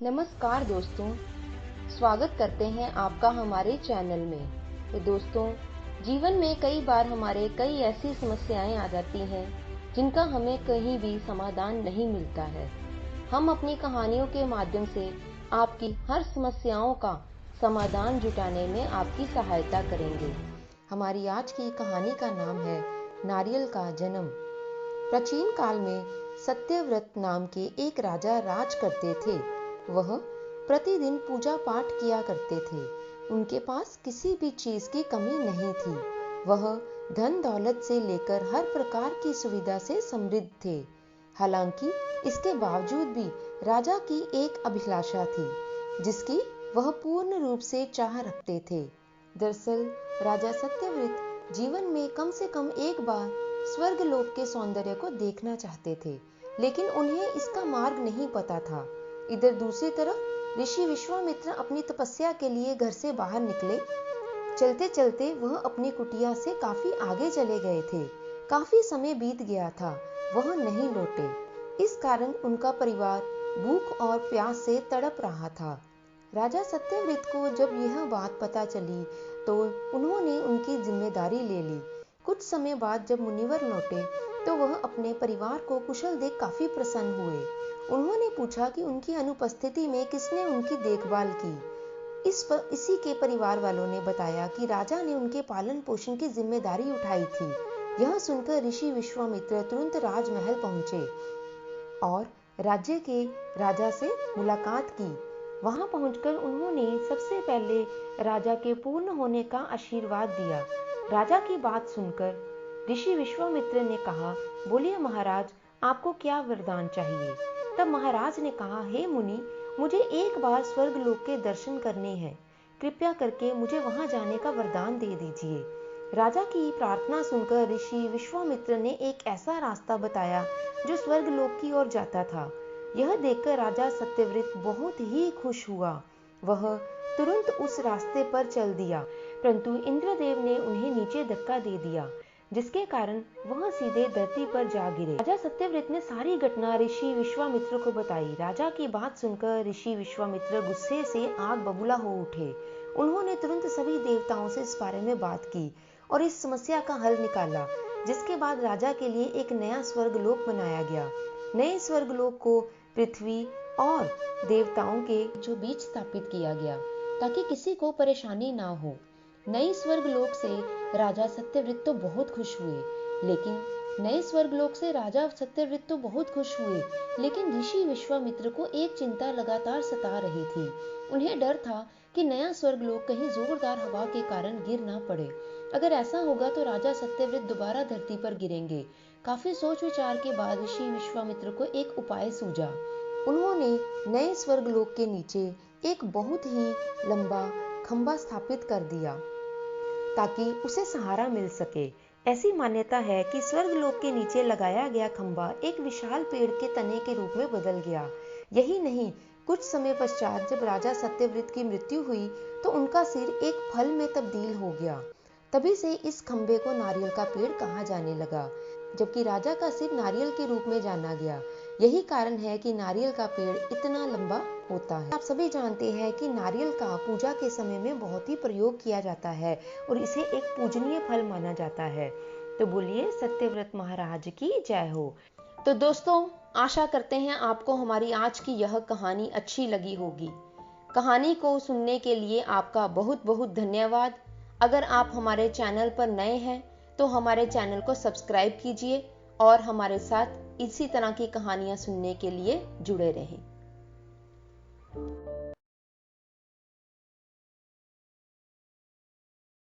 नमस्कार दोस्तों, स्वागत करते हैं आपका हमारे चैनल में। तो दोस्तों, जीवन में कई बार हमारे कई ऐसी समस्याएं आ जाती हैं जिनका हमें कहीं भी समाधान नहीं मिलता है। हम अपनी कहानियों के माध्यम से आपकी हर समस्याओं का समाधान जुटाने में आपकी सहायता करेंगे। हमारी आज की कहानी का नाम है नारियल का जन्म। प्राचीन काल में सत्यव्रत नाम के एक राजा राज करते थे। वह प्रतिदिन पूजा पाठ किया करते थे। उनके पास किसी भी चीज की कमी नहीं थी। वह धन दौलत से लेकर हर प्रकार की सुविधा से समृद्ध थे। हालांकि इसके बावजूद भी राजा की एक अभिलाषा थी जिसकी वह पूर्ण रूप से चाह रखते थे। दरअसल राजा सत्यव्रत जीवन में कम से कम एक बार स्वर्ग लोक के सौंदर्य को देखना चाहते थे, लेकिन उन्हें इसका मार्ग नहीं पता था। इधर दूसरी तरफ ऋषि विश्वामित्र अपनी तपस्या के लिए घर से बाहर निकले। चलते चलते वह अपनी कुटिया से काफी आगे चले गए थे। काफी समय बीत गया था, वह नहीं लौटे। इस कारण उनका परिवार भूख और प्यास से तड़प रहा था। राजा सत्यव्रत को जब यह बात पता चली तो उन्होंने उनकी जिम्मेदारी ले ली। कुछ समय बाद जब मुनिवर लौटे तो वह अपने परिवार को कुशल देख काफी प्रसन्न हुए। उन्होंने पूछा कि उनकी अनुपस्थिति में किसने उनकी देखभाल की। इसी के परिवार वालों ने बताया कि राजा ने उनके पालन पोषण की जिम्मेदारी उठाई थी। यह सुनकर ऋषि विश्वामित्र तुरंत राजमहल पहुंचे और राज्य के राजा से मुलाकात की। वहां पहुंचकर उन्होंने सबसे पहले राजा के पूर्ण होने का आशीर्वाद दिया। राजा की बात सुनकर ऋषि विश्वामित्र ने कहा, बोलिए महाराज, आपको क्या वरदान चाहिए। तब महाराज ने कहा, हे मुनि, मुझे एक बार स्वर्ग लोक के दर्शन करने हैं। कृपया करके मुझे वहां जाने का वरदान दे दीजिए। राजा की प्रार्थना सुनकर ऋषि विश्वामित्र ने एक ऐसा रास्ता बताया जो स्वर्ग लोक की ओर जाता था। यह देखकर राजा सत्यव्रत बहुत ही खुश हुआ। वह तुरंत उस रास्ते पर चल दिया, परंतु इंद्रदेव ने उन्हें नीचे धक्का दे दिया, जिसके कारण वह सीधे धरती पर जा गिरे। राजा सत्यव्रत ने सारी घटना ऋषि विश्वामित्र को बताई। राजा की बात सुनकर ऋषि विश्वामित्र गुस्से से आग बबूला हो उठे। उन्होंने तुरंत सभी देवताओं से इस बारे में बात की और इस समस्या का हल निकाला, जिसके बाद राजा के लिए एक नया स्वर्गलोक बनाया गया। नए स्वर्गलोक को पृथ्वी और देवताओं के बीच स्थापित किया गया ताकि किसी को परेशानी ना हो। नई स्वर्गलोक से राजा सत्यव्रत तो बहुत खुश हुए, लेकिन ऋषि विश्वामित्र को एक चिंता लगातार सता रही थी। उन्हें डर था कि नया स्वर्गलोक कहीं जोरदार हवा के कारण गिर ना पड़े। अगर ऐसा होगा तो राजा सत्यव्रत दोबारा धरती पर गिरेंगे। काफी सोच विचार के बाद ऋषि विश्वामित्र को एक उपाय सूझा। उन्होंने नए स्वर्गलोक के नीचे एक बहुत ही लंबा खंभा स्थापित कर दिया ताकि उसे सहारा मिल सके। ऐसी मान्यता है कि स्वर्गलोक के नीचे लगाया गया खंभा एक विशाल पेड़ के तने के रूप में बदल गया। यही नहीं, कुछ समय पश्चात जब राजा सत्यव्रत की मृत्यु हुई तो उनका सिर एक फल में तब्दील हो गया। तभी से इस खंभे को नारियल का पेड़ कहा जाने लगा, जबकि राजा का सिर नारियल के रूप में जाना गया। यही कारण है कि नारियल का पेड़ इतना लंबा होता है। आप सभी जानते हैं कि नारियल का पूजा के समय में बहुत ही प्रयोग किया जाता है और इसे एक पूजनीय फल माना जाता है। तो बोलिए सत्यव्रत महाराज की जय हो। तो दोस्तों, आशा करते हैं आपको हमारी आज की यह कहानी अच्छी लगी होगी। कहानी को सुनने के लिए आपका बहुत बहुत धन्यवाद। अगर आप हमारे चैनल पर नए हैं तो हमारे चैनल को सब्सक्राइब कीजिए और हमारे साथ इसी तरह की कहानियां सुनने के लिए जुड़े रहें।